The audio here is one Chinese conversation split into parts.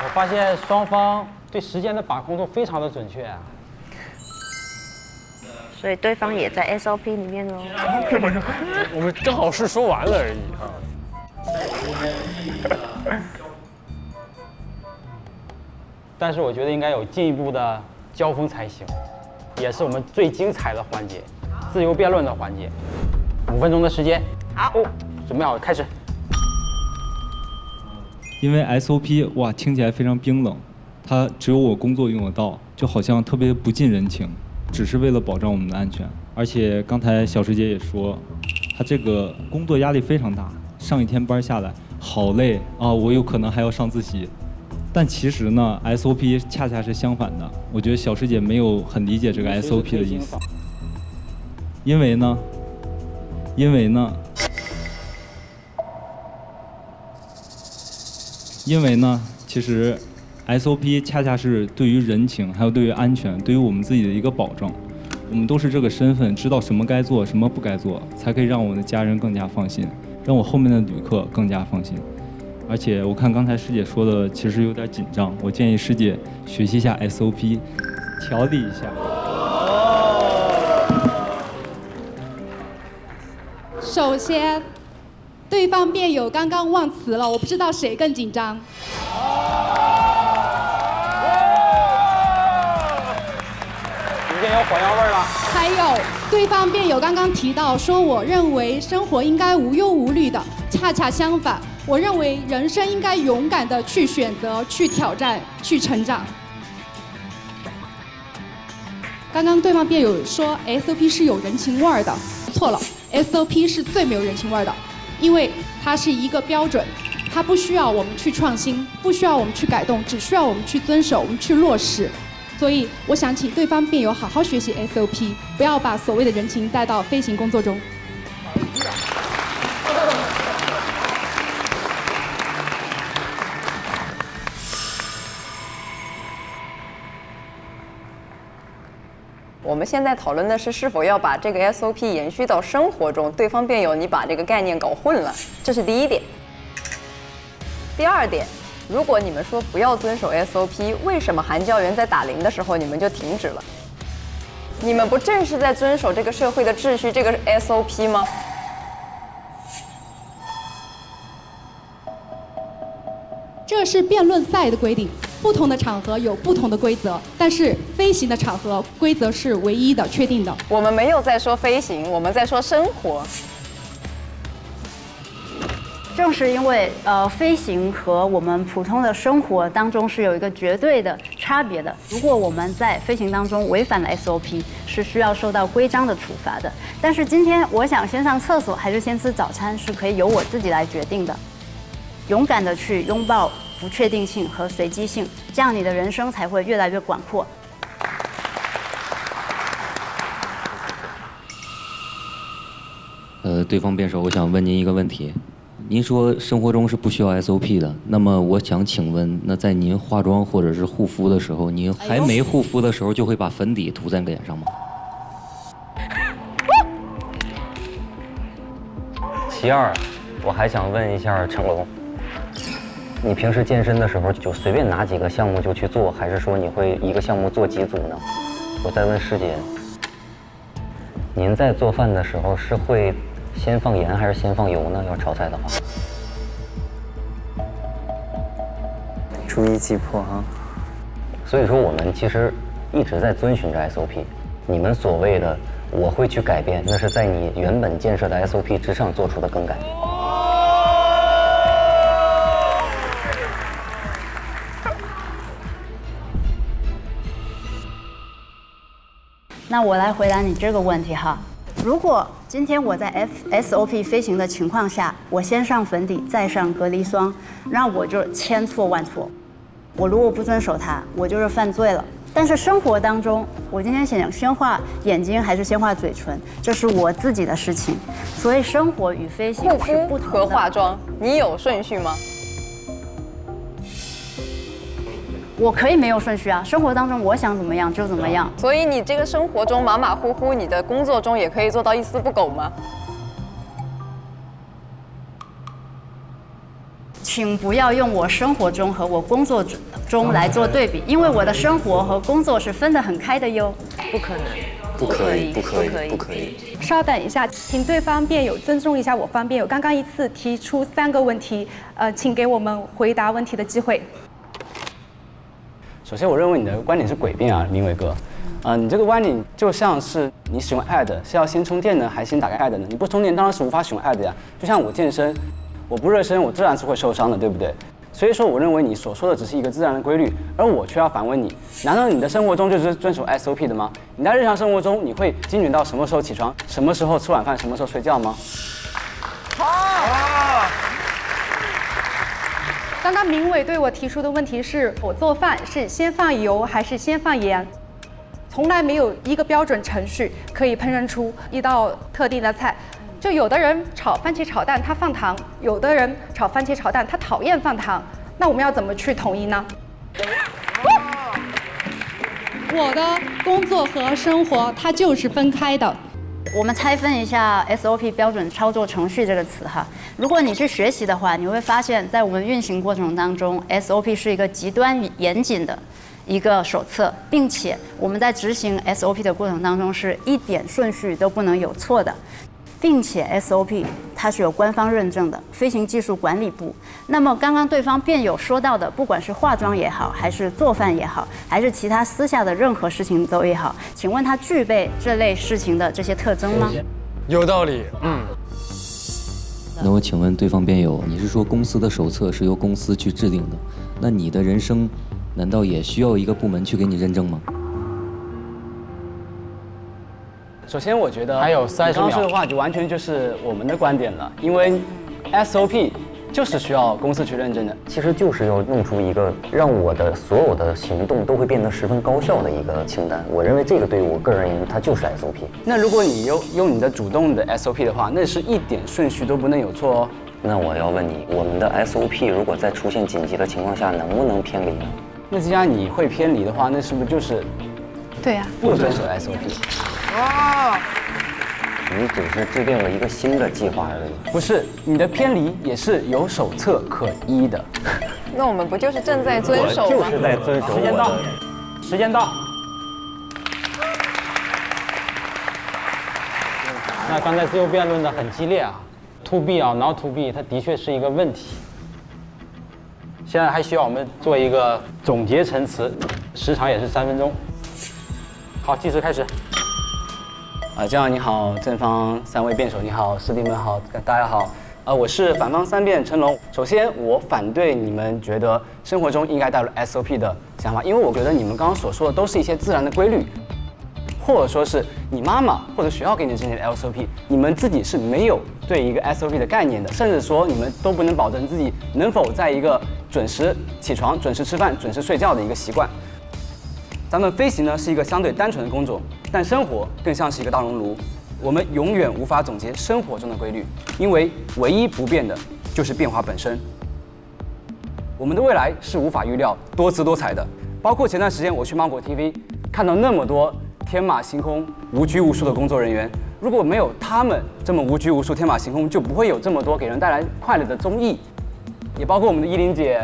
我发现双方对时间的把控都非常的准确啊。所以对方也在 SOP 里面喽。我们正好是说完了而已啊。但是我觉得应该有进一步的交锋才行，也是我们最精彩的环节，自由辩论的环节。5分钟的时间，好，准备好开始。因为 SOP 哇听起来非常冰冷，它只有我工作用得到，就好像特别不近人情，只是为了保障我们的安全。而且刚才小师姐也说，她这个工作压力非常大，上一天班下来好累啊，我有可能还要上自习。但其实呢 ，SOP 恰恰是相反的。我觉得小师姐没有很理解这个 SOP 的意思。因为呢，其实 SOP 恰恰是对于人情，还有对于安全，对于我们自己的一个保证。我们都是这个身份，知道什么该做，什么不该做，才可以让我的家人更加放心，让我后面的旅客更加放心。而且我看刚才师姐说的其实有点紧张，我建议师姐学习一下 SOP， 调理一下。首先，对方辩友刚刚忘词了，我不知道谁更紧张。已经有火药味了。还有，对方辩友刚刚提到说，我认为生活应该无忧无虑的，恰恰相反，我认为人生应该勇敢的去选择、去挑战、去成长。刚刚对方辩友说 SOP 是有人情味儿的，错了 ，SOP 是最没有人情味儿的，因为它是一个标准，它不需要我们去创新，不需要我们去改动，只需要我们去遵守、我们去落实。所以，我想请对方辩友好好学习 SOP， 不要把所谓的人情带到飞行工作中。我们现在讨论的是否要把这个 SOP 延续到生活中。对方辩友，你把这个概念搞混了，这是第一点。第二点，如果你们说不要遵守 SOP， 为什么韩教员在打铃的时候你们就停止了？你们不正是在遵守这个社会的秩序，这个 SOP 吗？这是辩论赛的规定，不同的场合有不同的规则，但是飞行的场合规则是唯一的、确定的。我们没有在说飞行，我们在说生活。正是因为飞行和我们普通的生活当中是有一个绝对的差别的。如果我们在飞行当中违反了 SOP， 是需要受到规章的处罚的。但是今天我想先上厕所还是先吃早餐，是可以由我自己来决定的。勇敢的去拥抱不确定性和随机性，这样你的人生才会越来越广阔。对方辩手，我想问您一个问题。您说生活中是不需要 SOP 的，那么我想请问，那在您化妆或者是护肤的时候，您还没护肤的时候就会把粉底涂在脸上吗？其二，我还想问一下成龙，你平时健身的时候就随便拿几个项目就去做，还是说你会一个项目做几组呢？我再问师姐，您在做饭的时候是会先放盐还是先放油呢？要炒菜的话，注意击破哈。所以说我们其实一直在遵循着 SOP。你们所谓的我会去改变，那是在你原本建设的 SOP 之上做出的更改。那我来回答你这个问题哈。如果今天我在 SOP 飞行的情况下，我先上粉底，再上隔离霜，那我就千错万错。我如果不遵守它，我就是犯罪了。但是生活当中，我今天想先画眼睛还是先画嘴唇，这是我自己的事情。所以生活与飞行是不同的。护肤和化妆，你有顺序吗？我可以没有顺序啊，生活当中我想怎么样就怎么样。所以你这个生活中马马虎虎，你的工作中也可以做到一丝不苟吗？请不要用我生活中和我工作中来做对比，因为我的生活和工作是分得很开的哟。不可能，不可以，不可以，不可以。稍等一下，请对方辩友尊重一下我方辩友。刚刚一次提出3个问题，请给我们回答问题的机会。首先，我认为你的观点是诡辩啊，明伟哥。你这个观点就像是你使用 Ad 是要先充电呢，还是先打开 Ad 呢？你不充电当然是无法使用 Ad 呀。就像我健身，我不热身，我自然是会受伤的，对不对？所以说，我认为你所说的只是一个自然的规律，而我却要反问你：难道你的生活中就是遵守 SOP 的吗？你在日常生活中，你会精准到什么时候起床，什么时候吃晚饭，什么时候睡觉吗？刚刚明伟对我提出的问题是我做饭是先放油还是先放盐？从来没有一个标准程序可以烹饪出一道特定的菜。就有的人炒番茄炒蛋他放糖，有的人炒番茄炒蛋他讨厌放糖，那我们要怎么去统一呢？我的工作和生活它就是分开的。我们拆分一下 SOP 标准操作程序这个词哈。如果你去学习的话，你会发现在我们运行过程当中 ，SOP 是一个极端严谨的一个手册，并且我们在执行 SOP 的过程当中是一点顺序都不能有错的。并且 SOP 它是有官方认证的，飞行技术管理部。那么刚刚对方辩友说到的，不管是化妆也好，还是做饭也好，还是其他私下的任何事情都也好，请问他具备这类事情的这些特征吗？有道理，那我请问对方辩友，你是说公司的手册是由公司去制定的，那你的人生难道也需要一个部门去给你认证吗？首先，我觉得还有30秒，你刚刚说的话就完全就是我们的观点了，因为 SOP 就是需要公司去认证的。其实就是要弄出一个让我的所有的行动都会变得十分高效的一个清单。我认为这个对于我个人而言，它就是 SOP。那如果你用你的主动的 SOP 的话，那是一点顺序都不能有错哦。那我要问你，我们的 SOP 如果在出现紧急的情况下，能不能偏离呢？那既然你会偏离的话，那是不是就是对呀，不遵守 SOP？你只是制定了一个新的计划而已。不是，你的偏离也是有手册可依的。那我们不就是正在遵守吗？我就是在遵守。时间到，时间到。那刚才自由辩论的很激烈啊 ，to be 啊 ，not to be， 它的确是一个问题。现在还需要我们做一个总结陈词，时长也是3分钟。好，计时开始。这样你好，正方3位辩手你好，师弟们好，大家好。我是反方3辩陈龙。首先，我反对你们觉得生活中应该带入 SOP 的想法，因为我觉得你们刚刚所说的都是一些自然的规律，或者说是你妈妈或者学校给你制定的 SOP， 你们自己是没有对一个 SOP 的概念的，甚至说你们都不能保证自己能否在一个准时起床、准时吃饭、准时睡觉的一个习惯。咱们飞行呢是一个相对单纯的工作，但生活更像是一个大熔炉，我们永远无法总结生活中的规律，因为唯一不变的就是变化本身。我们的未来是无法预料、多姿多彩的，包括前段时间我去芒果 TV 看到那么多天马行空、无拘无束的工作人员，如果没有他们这么无拘无束、天马行空，就不会有这么多给人带来快乐的综艺。也包括我们的依林姐，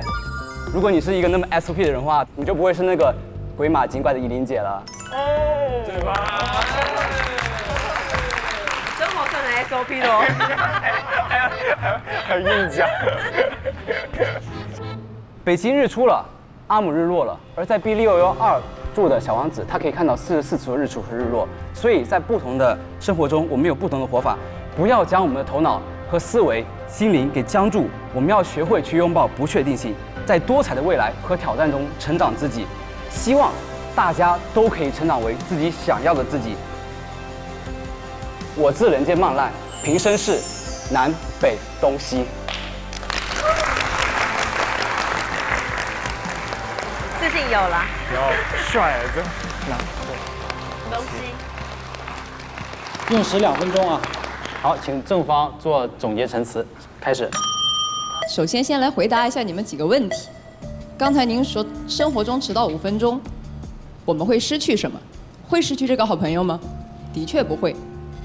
如果你是一个那么 SOP 的人的话，你就不会是那个鬼马精怪的依林姐了。对吧？真好算的 SOP 的哦。还有印象。北极日出了，阿姆日落了，而在 B612住的小王子，他可以看到44次的日出和日落。所以在不同的生活中，我们有不同的活法，不要将我们的头脑和思维、心灵给僵住。我们要学会去拥抱不确定性，在多彩的未来和挑战中成长自己。希望大家都可以成长为自己想要的自己。我自人间漫烂，平生事，南北东西。最近有了。有帅真东西。用时2分钟啊。好，请正方做总结陈词，开始。首先，先来回答一下你们几个问题。刚才您说生活中迟到5分钟，我们会失去什么？会失去这个好朋友吗？的确不会。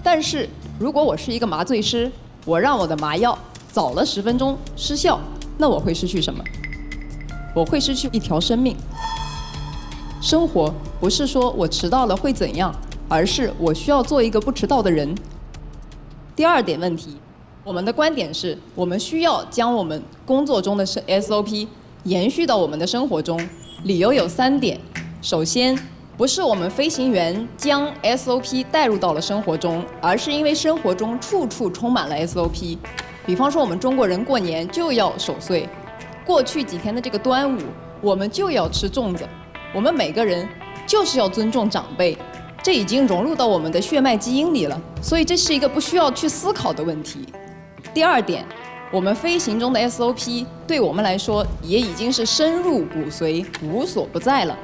但是如果我是一个麻醉师，我让我的麻药早了10分钟失效，那我会失去什么？我会失去一条生命。生活不是说我迟到了会怎样，而是我需要做一个不迟到的人。第二点问题，我们的观点是，我们需要将我们工作中的 SOP 延续到我们的生活中。理由有3点。首先，不是我们飞行员将 SOP 带入到了生活中，而是因为生活中处处充满了 SOP。比方说，我们中国人过年就要守岁，过去几天的这个端午，我们就要吃粽子。我们每个人就是要尊重长辈，这已经融入到我们的血脉基因里了，所以这是一个不需要去思考的问题。第二点，我们飞行中的 SOP 对我们来说也已经是深入骨髓、无所不在了。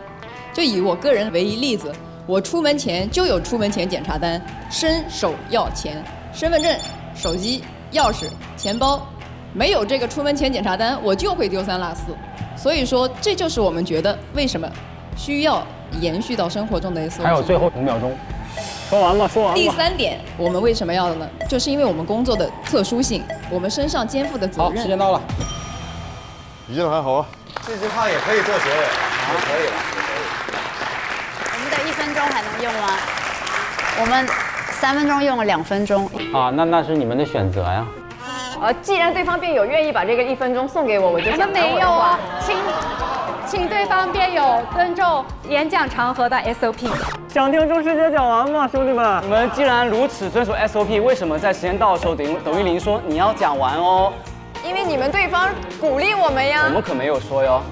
就以我个人为例子，我出门前就有出门前检查单，伸手要钱，身份证、手机、钥匙、钱包，没有这个出门前检查单，我就会丢三落四。所以说，这就是我们觉得为什么需要延续到生活中的 SOP。还有最后5秒钟，说完吧，说完吧。第3点，我们为什么要的呢？就是因为我们工作的特殊性，我们身上肩负的责任。好，时间到了。语境还好啊。这句话也可以做结尾，也可以了。我们的1分钟还能用吗？我们3分钟用了2分钟。啊，那是你们的选择呀。既然对方辩友愿意把这个1分钟送给我，我就想没有啊，请对方辩友尊重演讲场合的 SOP。想听周师姐讲完吗，兄弟们？你们既然如此遵守 SOP， 为什么在时间到的时候等于零说你要讲完哦？因为你们对方鼓励我们呀。我们可没有说哟。